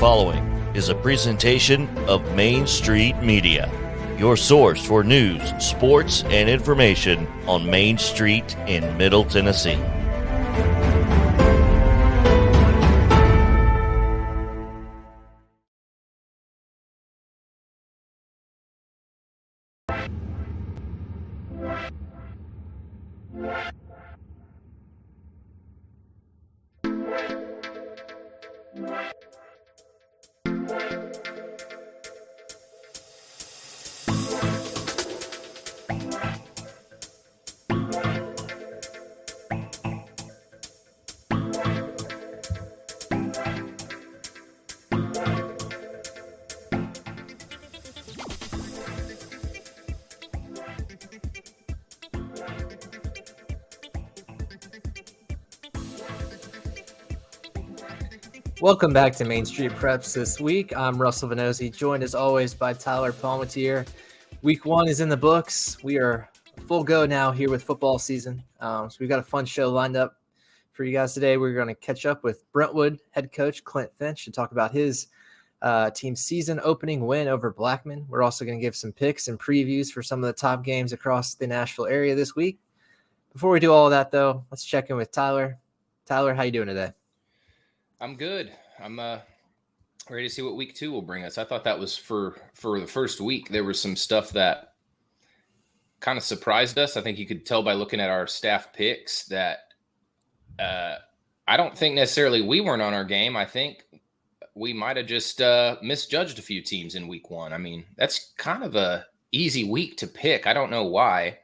following is a presentation of Main Street Media, your source for news, sports, and information on Main Street in Middle Tennessee. Welcome back to Main Street Preps this week. I'm Russell Vannozzi, joined as always by Tyler Palmateer. Week 1 is in the books. We are full go now here with football season. So we've got a fun show lined up for you guys today. We're going to catch up with Brentwood head coach Clint Finch and talk about his team's season opening win over Blackman. We're also going to give some picks and previews for some of the top games across the Nashville area this week. Before we do all of that, though, let's check in with Tyler. Tyler, how you doing today? I'm good. I'm ready to see what week 2 will bring us. I thought that was for the first week. There was some stuff that kind of surprised us. I think you could tell by looking at our staff picks that I don't think necessarily we weren't on our game. I think we might have just misjudged a few teams in week 1. I mean, that's kind of a easy week to pick. I don't know why,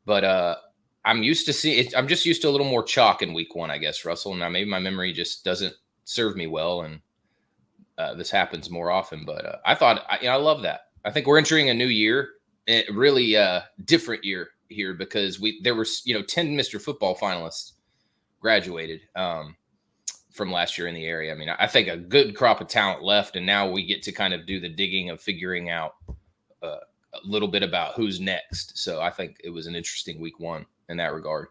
but I'm used to see it. I'm just used to a little more chalk in week 1, I guess, Russell. Now, maybe my memory just doesn't serve me well, and this happens more often. But I thought, I love that. I think we're entering a new year, a really different year here because there were 10 Mr. Football finalists graduated from last year in the area. I mean, I think a good crop of talent left, and now we get to kind of do the digging of figuring out a little bit about who's next. So I think it was an interesting week 1. In that regard.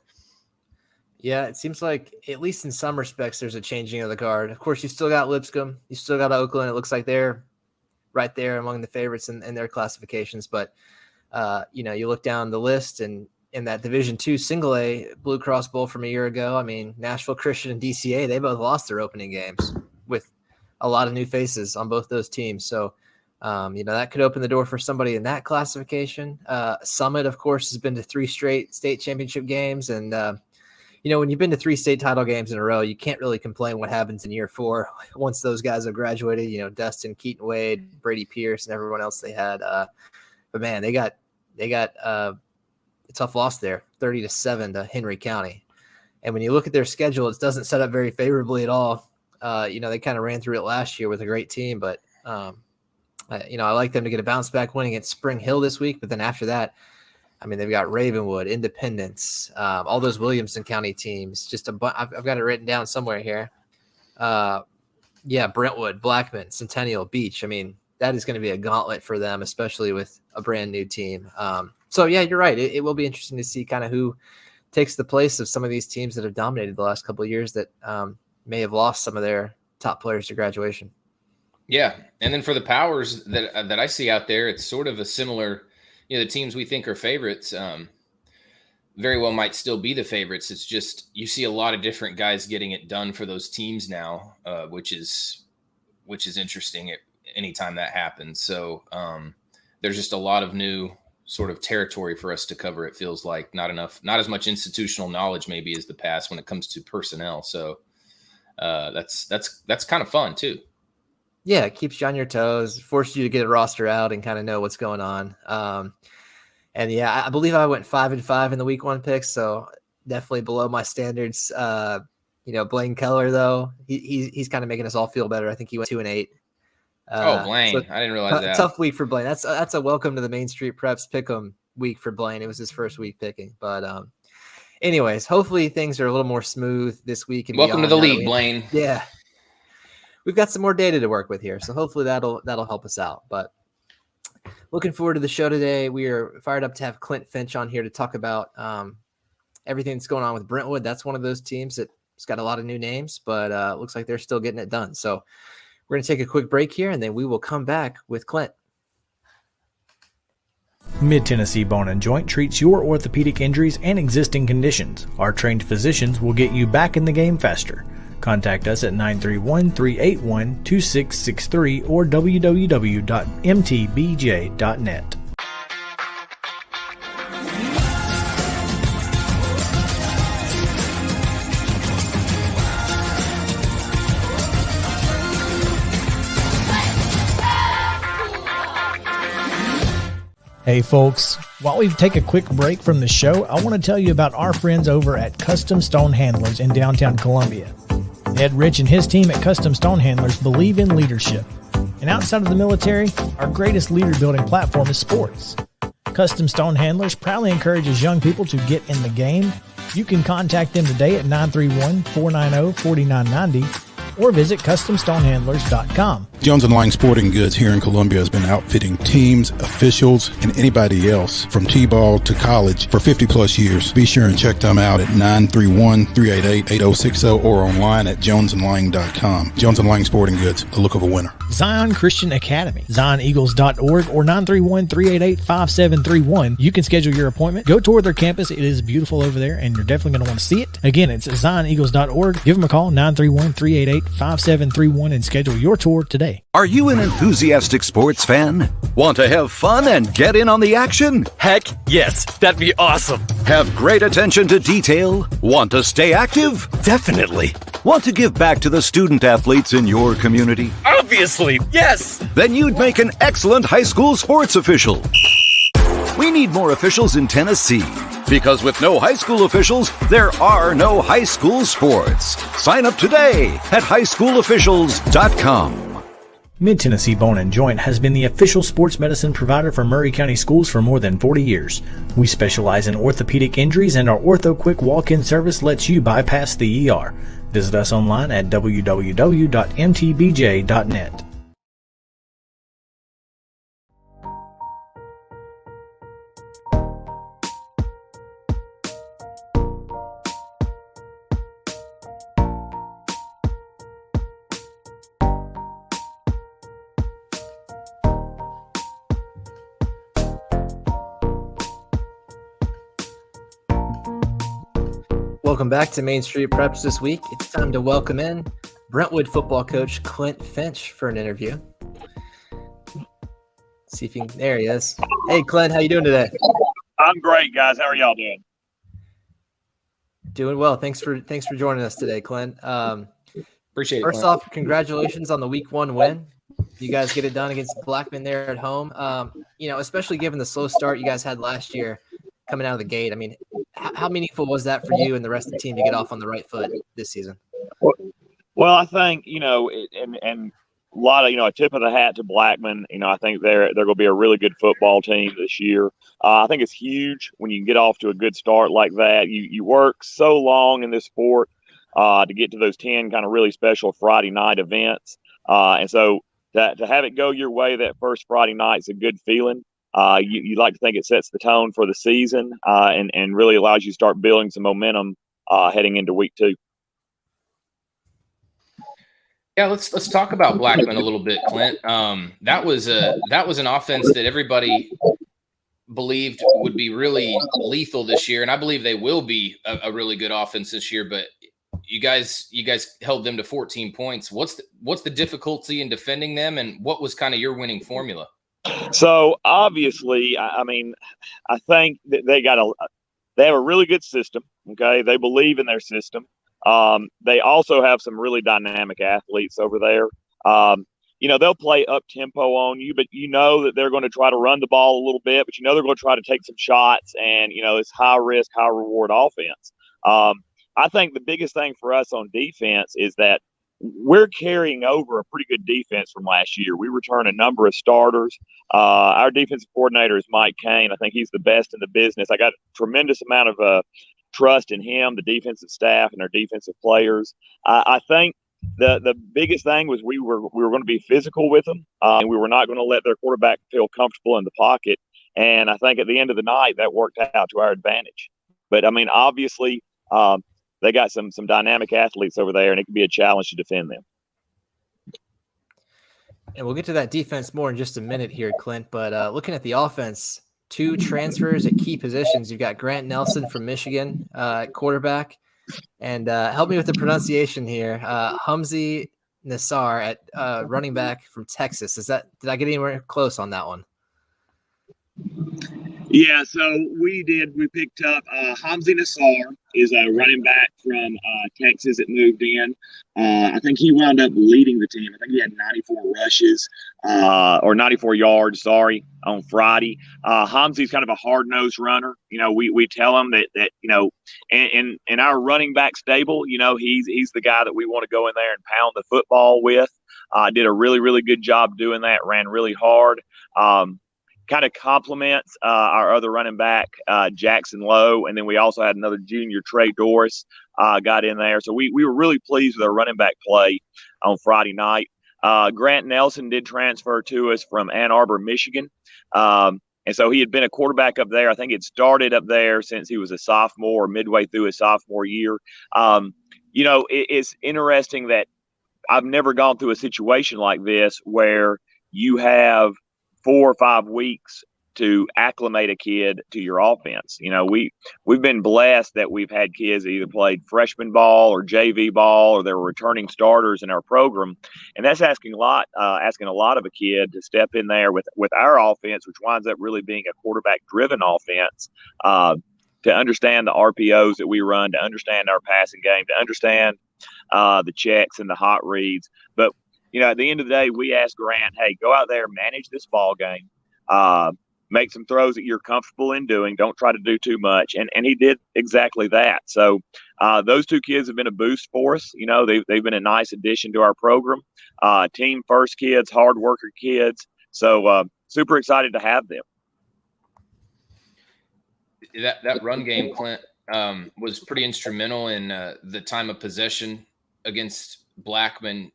Yeah, it seems like, at least in some respects, there's a changing of the guard. Of course, you still got Lipscomb. You still got Oakland. It looks like they're right there among the favorites in their classifications. But, you look down the list, and in that Division II single-A Blue Cross Bowl from a year ago, I mean, Nashville Christian and DCA, they both lost their opening games with a lot of new faces on both those teams. So, that could open the door for somebody in that classification. Summit, of course, has been to 3 straight state championship games. And, when you've been to 3 state title games in a row, you can't really complain what happens in year 4 once those guys have graduated, Dustin, Keaton Wade, Brady Pierce, and everyone else they had. But man, they got a tough loss there, 30-7 to Henry County. And when you look at their schedule, it doesn't set up very favorably at all. They kind of ran through it last year with a great team, but, I like them to get a bounce back win against Spring Hill this week. But then after that, I mean, they've got Ravenwood, Independence, all those Williamson County teams. I've got it written down somewhere here. Brentwood, Blackman, Centennial, Beach. I mean, that is going to be a gauntlet for them, especially with a brand new team. You're right. It will be interesting to see kind of who takes the place of some of these teams that have dominated the last couple of years that may have lost some of their top players to graduation. Yeah, and then for the powers that I see out there, it's sort of a similar, the teams we think are favorites very well might still be the favorites. It's just you see a lot of different guys getting it done for those teams now, which is interesting anytime that happens. So there's just a lot of new sort of territory for us to cover. It feels like not as much institutional knowledge maybe as the past when it comes to personnel. So that's kind of fun too. Yeah, it keeps you on your toes, forces you to get a roster out and kind of know what's going on. I believe I went 5-5 in the week 1 picks, so definitely below my standards. Blaine Keller, though, he's kind of making us all feel better. I think he went 2-8. Blaine, so I didn't realize that. Tough week for Blaine. That's a welcome to the Main Street Preps Pick'em week for Blaine. It was his first week picking, but anyways, hopefully things are a little more smooth this week. And welcome to the league, Blaine. Yeah. We've got some more data to work with here, so hopefully that'll help us out. But looking forward to the show today. We are fired up to have Clint Finch on here to talk about everything that's going on with Brentwood. That's one of those teams that's got a lot of new names, but looks like they're still getting it done. So We're going to take a quick break here, and then we will come back with Clint. Mid-Tennessee Bone & Joint treats your orthopedic injuries and existing conditions. Our trained physicians will get you back in the game faster. Contact us at 931-381-2663 or www.mtbj.net. Hey folks, while we take a quick break from the show, I want to tell you about our friends over at Custom Stone Handlers in downtown Columbia. Ed Rich and his team at Custom Stone Handlers believe in leadership. And outside of the military, our greatest leader building platform is sports. Custom Stone Handlers proudly encourages young people to get in the game. You can contact them today at 931-490-4990 or visit CustomStonehandlers.com. Jones & Lang Sporting Goods here in Columbia has been outfitting teams, officials, and anybody else from T-ball to college for 50-plus years. Be sure and check them out at 931-388-8060 or online at jonesandlang.com. Jones & Lang Sporting Goods, the look of a winner. Zion Christian Academy, zioneagles.org or 931-388-5731. You can schedule your appointment. Go tour their campus. It is beautiful over there, and you're definitely going to want to see it. Again, it's zioneagles.org. Give them a call, 931-388-5731, and schedule your tour today. Are you an enthusiastic sports fan? Want to have fun and get in on the action? Heck yes, that'd be awesome. Have great attention to detail? Want to stay active? Definitely. Want to give back to the student athletes in your community? Obviously, yes. Then you'd make an excellent high school sports official. We need more officials in Tennessee, because with no high school officials, there are no high school sports. Sign up today at highschoolofficials.com. Mid-Tennessee Bone & Joint has been the official sports medicine provider for Murray County schools for more than 40 years. We specialize in orthopedic injuries, and our Ortho Quick walk-in service lets you bypass the ER. Visit us online at www.mtbj.net. Welcome back to Main Street Preps this week. It's time to welcome in Brentwood football coach Clint Finch for an interview. See if you can, there he is. Hey Clint, how you doing today? I'm great, guys. How are y'all doing? Doing well. Thanks for joining us today, Clint. Appreciate it. First Clint. off, congratulations on the week 1 win. You guys get it done against Blackman there at home. Especially given the slow start you guys had last year coming out of the gate. I mean, how meaningful was that for you and the rest of the team to get off on the right foot this season? Well, I think, and a lot of, a tip of the hat to Blackman. I think they're going to be a really good football team this year. I think it's huge when you can get off to a good start like that. You work so long in this sport to get to those 10 kind of really special Friday night events. And so to have it go your way that first Friday night is a good feeling. You like to think it sets the tone for the season and really allows you to start building some momentum heading into week 2. Yeah, let's talk about Blackman a little bit, Clint. That was an offense that everybody believed would be really lethal this year, and I believe they will be a really good offense this year. But you guys held them to 14 points. What's the difficulty in defending them, and what was kind of your winning formula? So obviously, I think that they have a really good system. Okay, they believe in their system. They also have some really dynamic athletes over there. They'll play up tempo on you, but that they're going to try to run the ball a little bit, but they're going to try to take some shots, and it's high risk, high reward offense. I think the biggest thing for us on defense is that we're carrying over a pretty good defense from last year. We return a number of starters. Our defensive coordinator is Mike Kane. I think he's the best in the business. I got a tremendous amount of trust in him, the defensive staff, and our defensive players. I think the biggest thing was we were going to be physical with them, and we were not going to let their quarterback feel comfortable in the pocket. And I think at the end of the night, that worked out to our advantage. But, obviously, they got some dynamic athletes over there, and it can be a challenge to defend them. And we'll get to that defense more in just a minute here, Clint. But looking at the offense, 2 transfers at key positions. You've got Grant Nelson from Michigan at quarterback. And help me with the pronunciation here. Humzi Nassar at running back from Texas. Did I get anywhere close on that one? Yeah, so we picked up Hamzi Nassar is a running back from Texas that moved in. I think he wound up leading the team. I think he had 94 rushes or 94 yards, on Friday. Hamzi's kind of a hard-nosed runner. We tell him that in our running back stable, he's the guy that we want to go in there and pound the football with. Did a really, really good job doing that, ran really hard. Kind of complements our other running back, Jackson Lowe. And then we also had another junior, Trey Doris, got in there. So we were really pleased with our running back play on Friday night. Grant Nelson did transfer to us from Ann Arbor, Michigan. And so he had been a quarterback up there. I think it started up there since he was a sophomore, midway through his sophomore year. It's interesting that I've never gone through a situation like this where you have 4 or 5 weeks to acclimate a kid to your offense. We've been blessed that we've had kids that either played freshman ball or JV ball, or they were returning starters in our program. And that's asking a lot of a kid to step in there with our offense, which winds up really being a quarterback driven offense, to understand the RPOs that we run, to understand our passing game, to understand the checks and the hot reads. But at the end of the day, we asked Grant, hey, go out there, manage this ball game, make some throws that you're comfortable in doing. Don't try to do too much. And he did exactly that. So those 2 kids have been a boost for us. They've been a nice addition to our program. Team first kids, hard worker kids. So super excited to have them. That run game, Clint, was pretty instrumental in the time of possession against Blackman.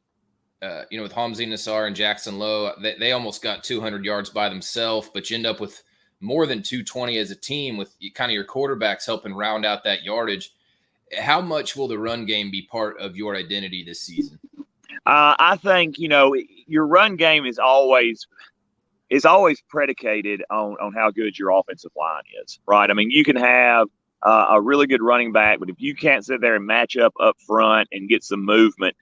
With Hamzi Nassar and Jackson Lowe, they almost got 200 yards by themselves, but you end up with more than 220 as a team with kind of your quarterbacks helping round out that yardage. How much will the run game be part of your identity this season? I think, your run game is always predicated on how good your offensive line is, right? I mean, you can have a really good running back, but if you can't sit there and match up front and get some movement,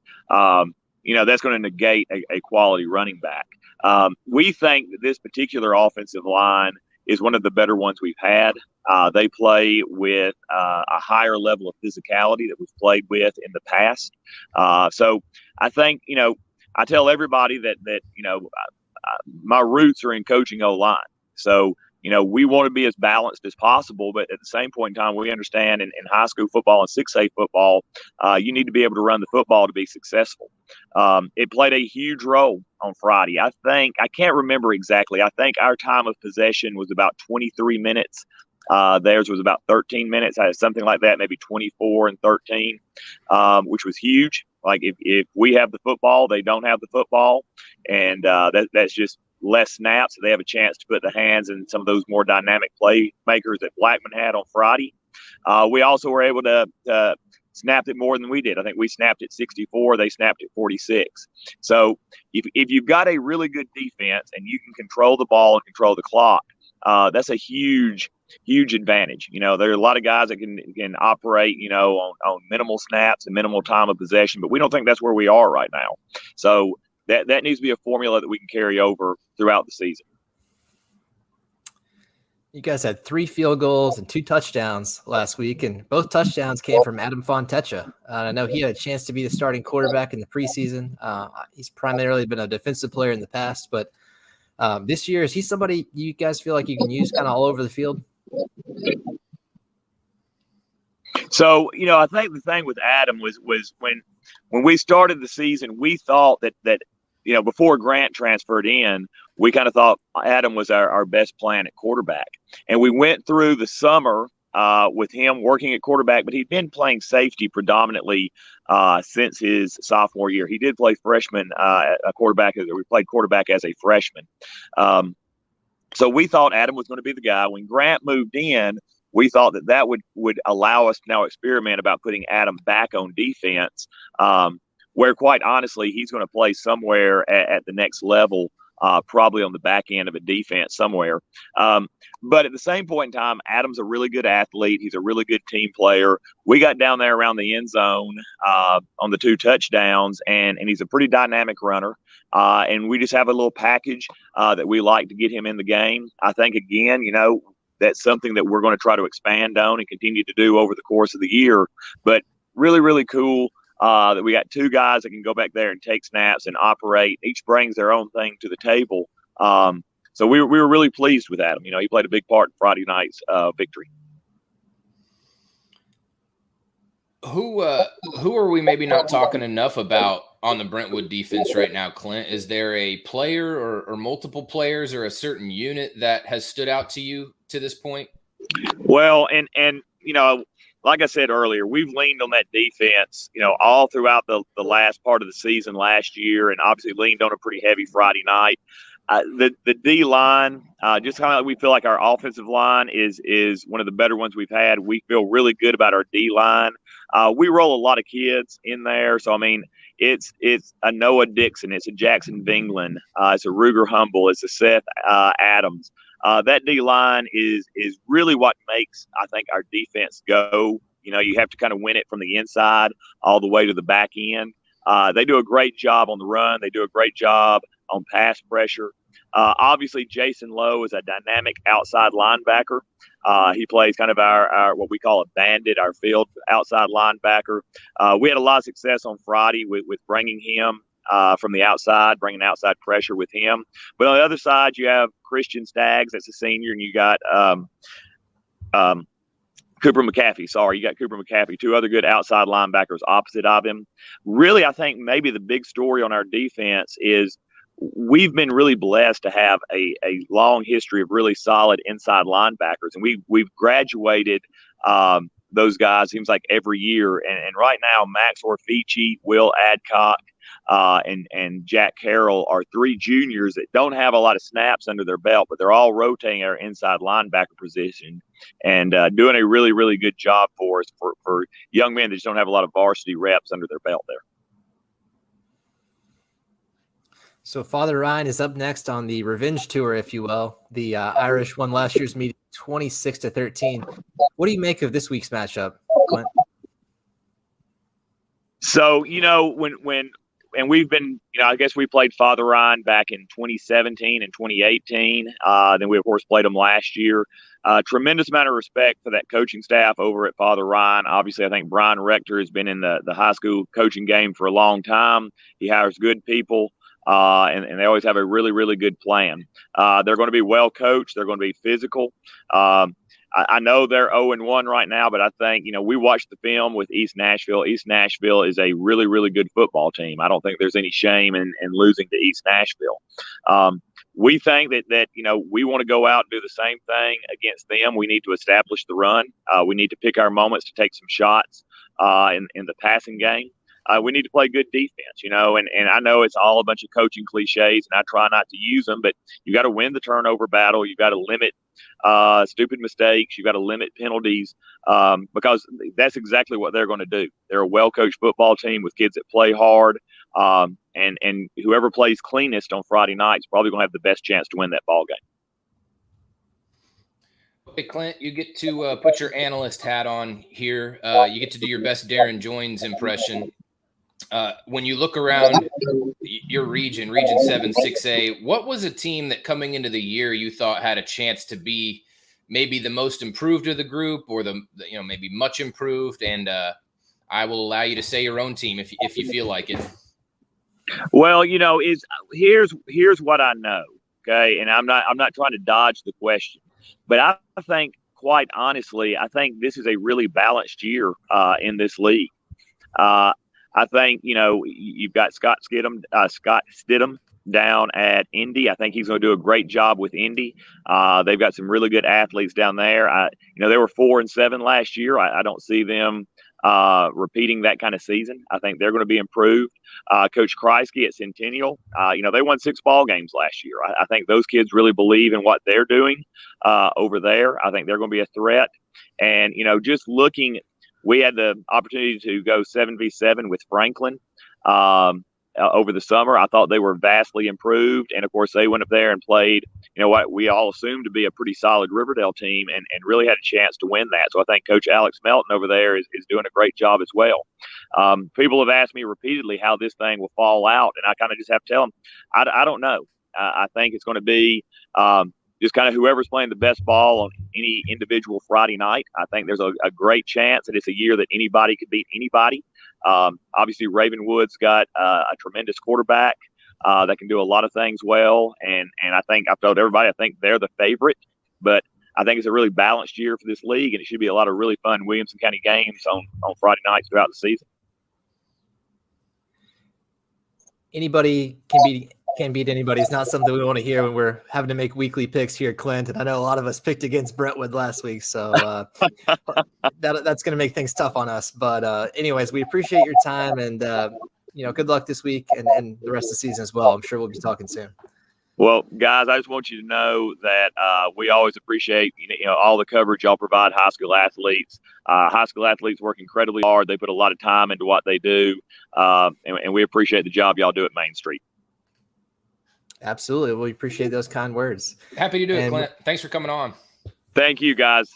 that's going to negate a quality running back. We think that this particular offensive line is one of the better ones we've had. They play with a higher level of physicality that we've played with in the past. So I think, I tell everybody that my roots are in coaching O-line. So, we want to be as balanced as possible, but at the same point in time, we understand in high school football and 6A football, you need to be able to run the football to be successful. It played a huge role on Friday. I can't remember exactly. I think our time of possession was about 23 minutes. Theirs was about 13 minutes, something like that, maybe 24 and 13, which was huge. Like if we have the football, they don't have the football, and that's just less snaps. They have a chance to put the hands in some of those more dynamic playmakers that Blackman had on Friday. We also were able to snap it more than we did. I think we snapped it 64. They snapped it 46. So if you've got a really good defense and you can control the ball and control the clock, that's a huge advantage. There are a lot of guys that can operate, on minimal snaps and minimal time of possession, but we don't think that's where we are right now. So that needs to be a formula that we can carry over throughout the season. You guys had 3 field goals and 2 touchdowns last week, and both touchdowns came from Adam Fontecha. I know he had a chance to be the starting quarterback in the preseason. He's primarily been a defensive player in the past, but this year, is he somebody you guys feel like you can use kind of all over the field? So, I think the thing with Adam was when we started the season, we thought that before Grant transferred in, we kind of thought Adam was our best plan at quarterback. And we went through the summer with him working at quarterback, but he'd been playing safety predominantly since his sophomore year. He did play freshman quarterback. We played quarterback as a freshman. So we thought Adam was going to be the guy. When Grant moved in, we thought that would allow us to now experiment about putting Adam back on defense. where quite honestly, he's going to play somewhere at the next level, probably on the back end of a defense somewhere. But at the same point in time, Adam's a really good athlete. He's a really good team player. We got down there around the end zone on the 2 touchdowns, and he's a pretty dynamic runner. And we just have a little package that we like to get him in the game. I think, again, that's something that we're going to try to expand on and continue to do over the course of the year. But really, really cool that we got 2 guys that can go back there and take snaps and operate. Each brings their own thing to the table. So we were really pleased with Adam. He played a big part in Friday night's victory. Who are we maybe not talking enough about on the Brentwood defense right now, Clint? Is there a player or multiple players or a certain unit that has stood out to you to this point? Well, and like I said earlier, we've leaned on that defense, all throughout the last part of the season last year, and obviously leaned on a pretty heavy Friday night. The D line, just kind of like we feel like our offensive line is one of the better ones we've had. We feel really good about our D line. We roll a lot of kids in there, so I mean, it's a Noah Dixon, it's a Jackson Vingland, it's a Ruger Humble, it's a Seth Adams. That D line is really what makes, I think, our defense go. You have to kind of win it from the inside all the way to the back end. They do a great job on the run. They do a great job on pass pressure. Obviously, Jason Lowe is a dynamic outside linebacker. He plays kind of our what we call a bandit, our field outside linebacker. We had a lot of success on Friday with bringing him from the outside, bringing outside pressure with him. But on the other side, you have Christian Staggs, that's a senior, and you got Cooper McAfee. You got Cooper McAfee, 2 other good outside linebackers opposite of him. Really, I think maybe the big story on our defense is we've been really blessed to have a long history of really solid inside linebackers, and we've graduated those guys, seems like every year. And right now, Max Orfici, Will Adcock, and Jack Carroll are 3 juniors that don't have a lot of snaps under their belt, but they're all rotating our inside linebacker position and doing a really, really good job for us for young men that just don't have a lot of varsity reps under their belt there. So Father Ryan is up next on the revenge tour, if you will. The Irish won last year's meeting 26-13. What do you make of this week's matchup, Clint? So, when we've been, I guess we played Father Ryan back in 2017 and 2018. Then we, of course, played them last year. Tremendous amount of respect for that coaching staff over at Father Ryan. Obviously, I think Brian Rector has been in the high school coaching game for a long time. He hires good people. And they always have a really, really good plan. They're going to be well coached. They're going to be physical. I know they're 0-1 right now, but I think, we watched the film with East Nashville. East Nashville is a really, really good football team. I don't think there's any shame in losing to East Nashville. We think that we want to go out and do the same thing against them. We need to establish the run. We need to pick our moments to take some shots in the passing game. We need to play good defense, and I know it's all a bunch of coaching cliches, and I try not to use them, but you got to win the turnover battle. You got to limit stupid mistakes. You got to limit penalties because that's exactly what they're going to do. They're a well-coached football team with kids that play hard, and whoever plays cleanest on Friday night is probably going to have the best chance to win that ball game. Okay, Clint, you get to put your analyst hat on here. You get to do your best Darren Joines impression. When you look around your region 7, 6A, what was a team that coming into the year you thought had a chance to be maybe the most improved of the group or maybe much improved? And I will allow you to say your own team if you feel like it. Well, here's what I know. Okay. And I'm not trying to dodge the question, but I think quite honestly, I think this is a really balanced year in this league. I think, you've got Scott Stidham down at Indy. I think he's going to do a great job with Indy. They've got some really good athletes down there. They were 4-7 last year. I don't see them repeating that kind of season. I think they're going to be improved. Coach Kreisky at Centennial, they won 6 ball games last year. I think those kids really believe in what they're doing over there. I think they're going to be a threat. And, just looking – we had the opportunity to go 7v7 with Franklin. over the summer. I thought they were vastly improved. And, of course, they went up there and played, what we all assumed to be a pretty solid Riverdale team and really had a chance to win that. So I think Coach Alex Melton over there is doing a great job as well. People have asked me repeatedly how this thing will fall out, and I kind of just have to tell them, I don't know. I think it's going to be just kind of whoever's playing the best ball on any individual Friday night. I think there's a great chance that it's a year that anybody could beat anybody. Obviously, Ravenwood's got a tremendous quarterback that can do a lot of things well. And I think I've told everybody I think they're the favorite. But I think it's a really balanced year for this league, and it should be a lot of really fun Williamson County games on Friday nights throughout the season. Anybody can't beat anybody. It's not something we want to hear when we're having to make weekly picks here, Clint. And I know a lot of us picked against Brentwood last week, so that's going to make things tough on us. But anyways, we appreciate your time, and good luck this week and the rest of the season as well. I'm sure we'll be talking soon. Well, guys, I just want you to know that we always appreciate all the coverage y'all provide high school athletes. High school athletes work incredibly hard. They put a lot of time into what they do, and we appreciate the job y'all do at Main Street. Absolutely. We appreciate those kind words. Happy to do it, Clint. Thanks for coming on. Thank you, guys.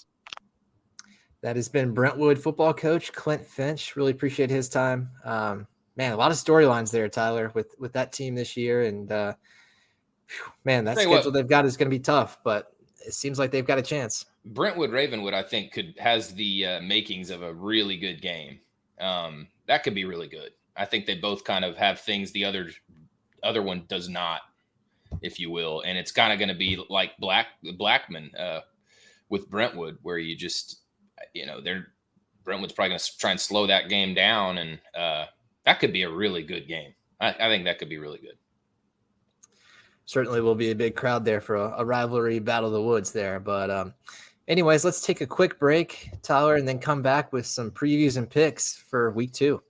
That has been Brentwood football coach Clint Finch. Really appreciate his time. Man, a lot of storylines there, Tyler, with that team this year. And, man, that schedule they've got is going to be tough, but it seems like they've got a chance. Brentwood Ravenwood, I think, has the makings of a really good game. That could be really good. I think they both kind of have things the other one does not, if you will. And it's kind of going to be like Blackman with Brentwood, where you just, Brentwood's probably going to try and slow that game down. And that could be a really good game. I think that could be really good. Certainly will be a big crowd there for a rivalry battle of the woods there. But anyways, let's take a quick break, Tyler, and then come back with some previews and picks for week 2.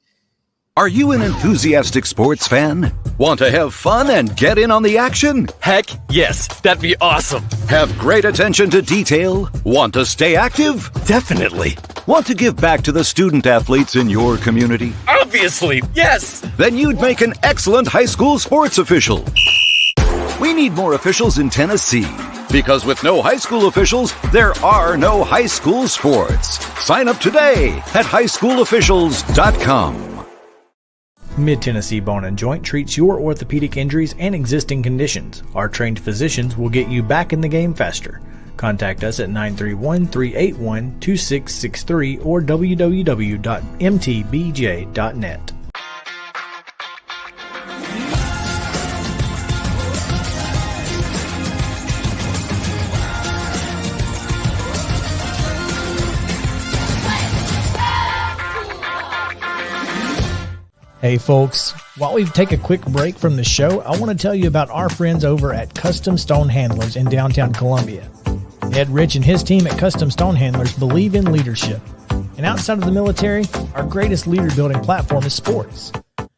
Are you an enthusiastic sports fan? Want to have fun and get in on the action? Heck yes, that'd be awesome. Have great attention to detail? Want to stay active? Definitely. Want to give back to the student athletes in your community? Obviously, yes. Then you'd make an excellent high school sports official. We need more officials in Tennessee, because with no high school officials, there are no high school sports. Sign up today at highschoolofficials.com. Mid-Tennessee Bone and Joint treats your orthopedic injuries and existing conditions. Our trained physicians will get you back in the game faster. Contact us at 931-381-2663 or www.mtbj.net. Hey folks, while we take a quick break from the show, I want to tell you about our friends over at Custom Stone Handlers in downtown Columbia. Ed Rich and his team at Custom Stone Handlers believe in leadership. And outside of the military, our greatest leader building platform is sports.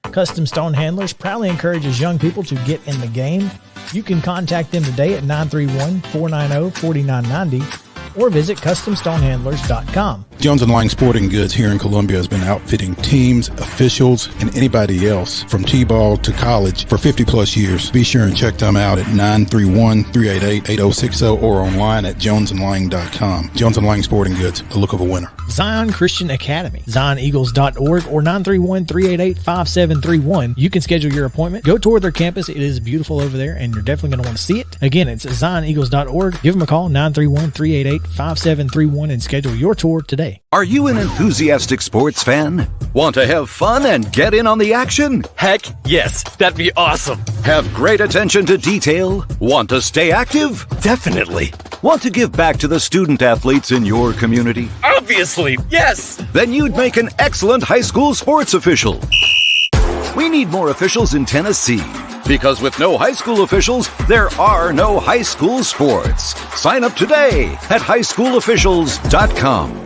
Custom Stone Handlers proudly encourages young people to get in the game. You can contact them today at 931-490-4990 or visit CustomStonehandlers.com. Jones & Lang Sporting Goods here in Columbia has been outfitting teams, officials, and anybody else from T-ball to college for 50-plus years. Be sure and check them out at 931-388-8060 or online at jonesandlang.com. Jones & Lang Sporting Goods, a look of a winner. Zion Christian Academy, zioneagles.org or 931-388-5731. You can schedule your appointment. Go tour their campus. It is beautiful over there, and you're definitely going to want to see it. Again, it's zioneagles.org. Give them a call, 931-388-5731, and schedule your tour today. Are you an enthusiastic sports fan? Want to have fun and get in on the action? Heck yes, that'd be awesome. Have great attention to detail? Want to stay active? Definitely. Want to give back to the student athletes in your community? Obviously, yes. Then you'd make an excellent high school sports official. We need more officials in Tennessee, because with no high school officials, there are no high school sports. Sign up today at highschoolofficials.com.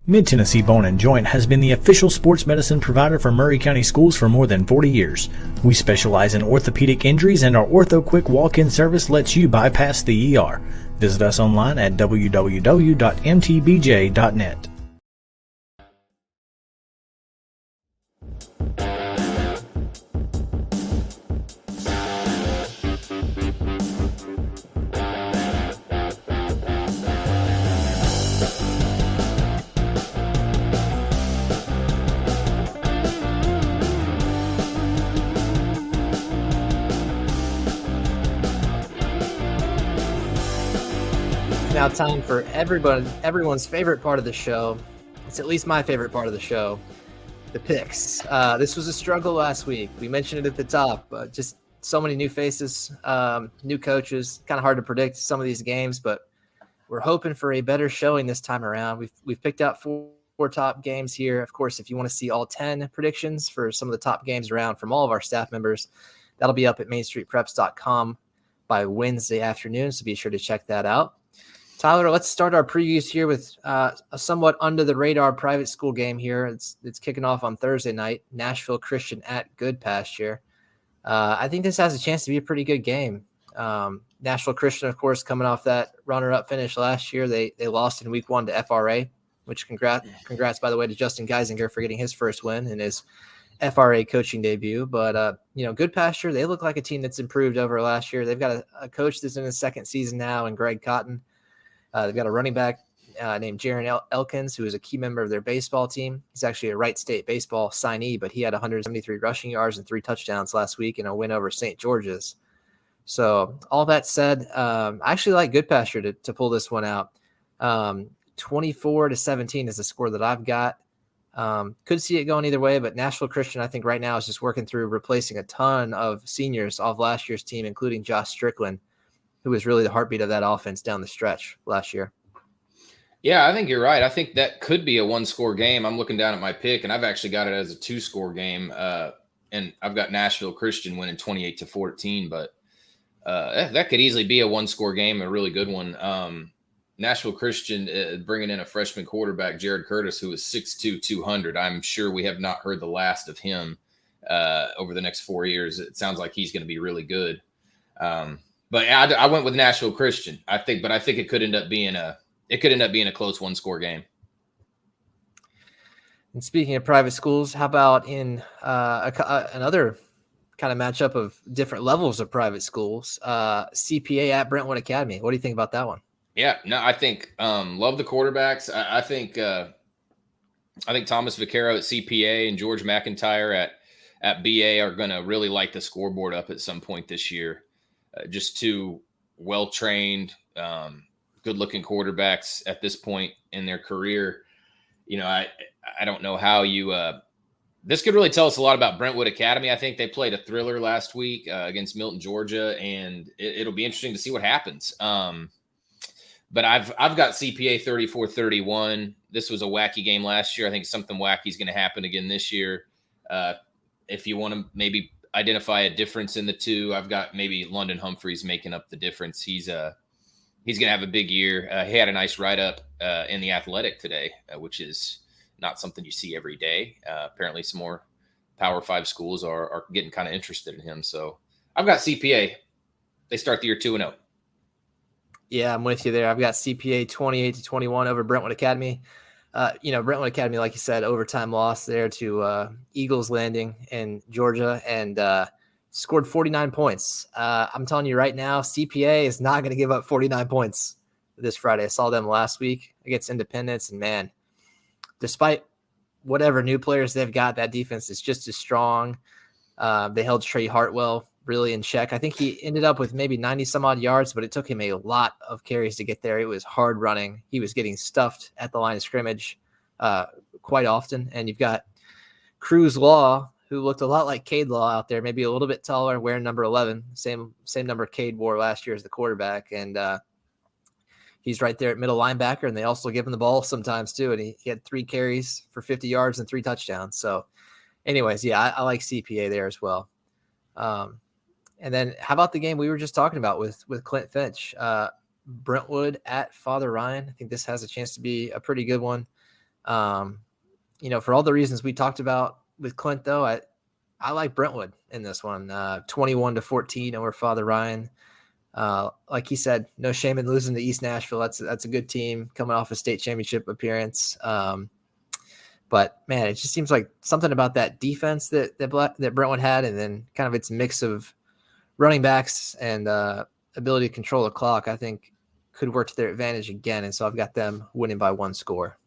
Mid-Tennessee Bone and Joint has been the official sports medicine provider for Murray County Schools for more than 40 years. We specialize in orthopedic injuries, and our Ortho Quick walk-in service lets you bypass the ER. Visit us online at www.mtbj.net. now time for everyone's favorite part of the show. It's at least my favorite part of the show, the picks. This was a struggle last week. We mentioned it at the top. Just so many new faces, new coaches. Kind of hard to predict some of these games, but we're hoping for a better showing this time around. We've picked out four top games here. Of course, if you want to see all 10 predictions for some of the top games around from all of our staff members, that'll be up at mainstreetpreps.com by Wednesday afternoon, so be sure to check that out. Tyler, let's start our previews here with a somewhat under-the-radar private school game here. It's kicking off on Thursday night, Nashville Christian at Good Pasture. I think this has a chance to be a pretty good game. Nashville Christian, of course, coming off that runner-up finish last year. They lost in week 1 to FRA, which congrats, by the way, to Justin Geisinger for getting his first win in his FRA coaching debut. But, Good Pasture, they look like a team that's improved over last year. They've got a coach that's in his second season now, and Greg Cotton. They've got a running back named Jaron Elkins, who is a key member of their baseball team. He's actually a Wright State baseball signee, but he had 173 rushing yards and 3 touchdowns last week in a win over St. George's. So all that said, I actually like Good Pasture to pull this one out. 24-17 is the score that I've got. Could see it going either way, but Nashville Christian, I think right now is just working through replacing a ton of seniors off last year's team, including Josh Strickland, who was really the heartbeat of that offense down the stretch last year. Yeah, I think you're right. I think that could be a 1-score game. I'm looking down at my pick, and I've actually got it as a 2-score game. And I've got Nashville Christian winning 28-14, but that could easily be a 1-score game, a really good one. Nashville Christian bringing in a freshman quarterback, Jared Curtis, who is 6'2", 200. I'm sure we have not heard the last of him over the next 4 years. It sounds like he's going to be really good. But I went with Nashville Christian. I think it could end up being a close 1-score game. And speaking of private schools, how about in another kind of matchup of different levels of private schools? CPA at Brentwood Academy. What do you think about that one? Yeah, no, I think love the quarterbacks. I think Thomas Vaccaro at CPA and George McIntyre at BA are going to really light the scoreboard up at some point this year. Just two well-trained, good-looking quarterbacks at this point in their career. I don't know how you this could really tell us a lot about Brentwood Academy. I think they played a thriller last week against Milton, Georgia, and it'll be interesting to see what happens. But I've got CPA 34-31. This was a wacky game last year. I think something wacky is going to happen again this year. If you want to maybe identify a difference in the two, I've got maybe London Humphreys making up the difference. He's going to have a big year. He had a nice write-up in The Athletic today, which is not something you see every day. Apparently some more Power 5 schools are getting kind of interested in him. So I've got CPA. They start the year 2-0. Yeah, I'm with you there. I've got CPA 28-21 over Brentwood Academy. Brentwood Academy, like you said, overtime loss there to Eagles Landing in Georgia and scored 49 points. I'm telling you right now, CPA is not going to give up 49 points this Friday. I saw them last week against Independence, and man, despite whatever new players they've got, that defense is just as strong. They held Trey Hartwell really in check. I think he ended up with maybe 90 some odd yards, but it took him a lot of carries to get there. It was hard running. He was getting stuffed at the line of scrimmage quite often. And you've got Cruz Law, who looked a lot like Cade Law out there, maybe a little bit taller, wearing number 11, same number Cade wore last year as the quarterback. And he's right there at middle linebacker, and they also give him the ball sometimes too. And he had 3 carries for 50 yards and 3 touchdowns. So anyways, yeah, I like CPA there as well. And then how about the game we were just talking about with Clint Finch, Brentwood at Father Ryan? I think this has a chance to be a pretty good one. For all the reasons we talked about with Clint, though, I like Brentwood in this one, 21-14 over Father Ryan. Like he said, no shame in losing to East Nashville. That's a good team coming off a state championship appearance. But man, it just seems like something about that defense that Brentwood had, and then kind of its mix of running backs and ability to control the clock, I think could work to their advantage again. And so I've got them winning by 1 score.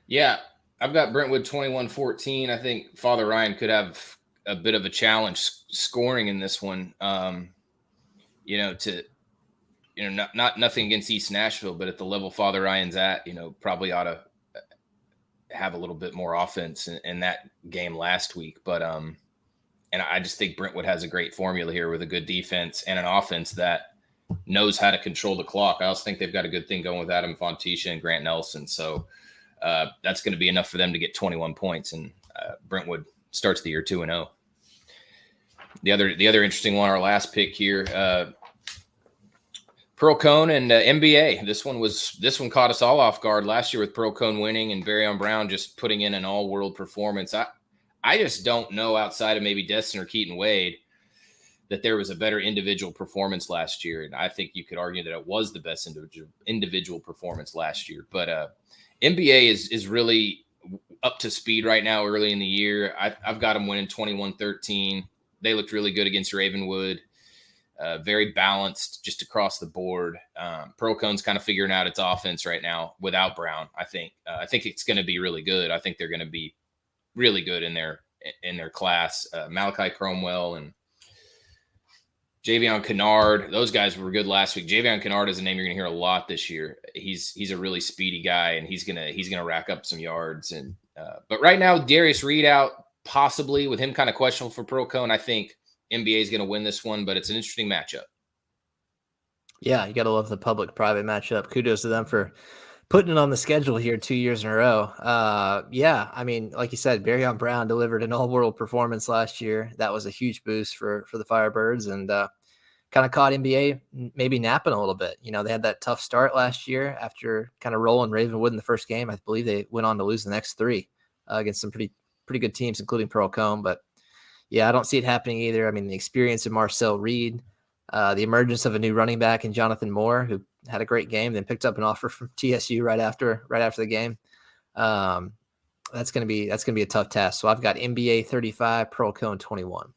Yeah, I've got Brentwood 21-14. I think Father Ryan could have a bit of a challenge scoring in this one. nothing against East Nashville, but at the level Father Ryan's at, probably ought to have a little bit more offense in that game last week. But and I just think Brentwood has a great formula here with a good defense and an offense that knows how to control the clock. I also think they've got a good thing going with Adam Fontisha and Grant Nelson. So that's going to be enough for them to get 21 points. And Brentwood starts the year 2-0. The other interesting one, our last pick here, Pearl Cone and NBA. This one caught us all off guard last year with Pearl Cone winning and Barryon Brown just putting in an all-world performance. I just don't know, outside of maybe Destin or Keaton Wade, that there was a better individual performance last year. And I think you could argue that it was the best individual performance last year. But NBA is really up to speed right now early in the year. I've got them winning 21-13. They looked really good against Ravenwood. Very balanced just across the board. Pearl Cone's kind of figuring out its offense right now without Brown. I think it's going to be really good. I think they're going to be really good in their class. Malachi Cromwell and Javion Kennard, those guys were good last week. Javion Kennard is a name you're going to hear a lot this year. He's a really speedy guy, and he's gonna rack up some yards. And but right now, Darius Reed out, possibly with him kind of questionable for Pearl Cone. I think NBA is going to win this one, but it's an interesting matchup. Yeah, you got to love the public-private matchup. Kudos to them for putting it on the schedule here 2 years in a row. Yeah, I mean, like you said, Barryon Brown delivered an all-world performance last year. That was a huge boost for the Firebirds, and kind of caught NBA maybe napping a little bit. They had that tough start last year after kind of rolling Ravenwood in the first game. I believe they went on to lose the next three against some pretty good teams, including Pearl Cone. But yeah, I don't see it happening either. I mean, the experience of Marcel Reed, the emergence of a new running back in Jonathan Moore, who had a great game, then picked up an offer from TSU right after the game. That's gonna be a tough task. So I've got NBA 35, Pearl Cone 21.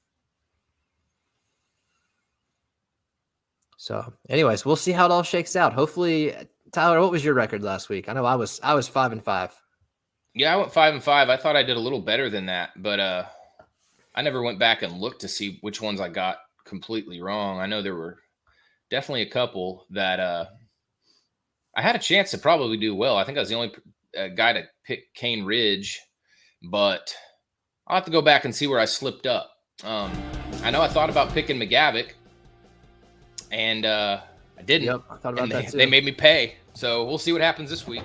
So, anyways, we'll see how it all shakes out. Hopefully, Tyler, what was your record last week? I know I was 5-5. Yeah, I went 5-5. I thought I did a little better than that, but I never went back and looked to see which ones I got completely wrong. I know there were definitely a couple that I had a chance to probably do well. I think I was the only guy to pick Cane Ridge, but I'll have to go back and see where I slipped up. I know I thought about picking McGavick, and I didn't. Yep, I thought about that too. They made me pay, so we'll see what happens this week.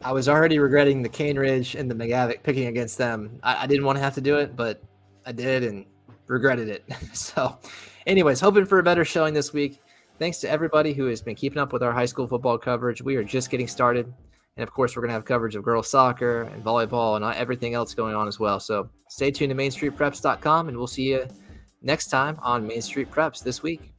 I was already regretting the Cane Ridge and the McGavick picking against them. I didn't want to have to do it, but I did and regretted it. So anyways, hoping for a better showing this week. Thanks to everybody who has been keeping up with our high school football coverage. We are just getting started. And of course, we're going to have coverage of girls soccer and volleyball and everything else going on as well. So stay tuned to MainStreetPreps.com, and we'll see you next time on Main Street Preps this week.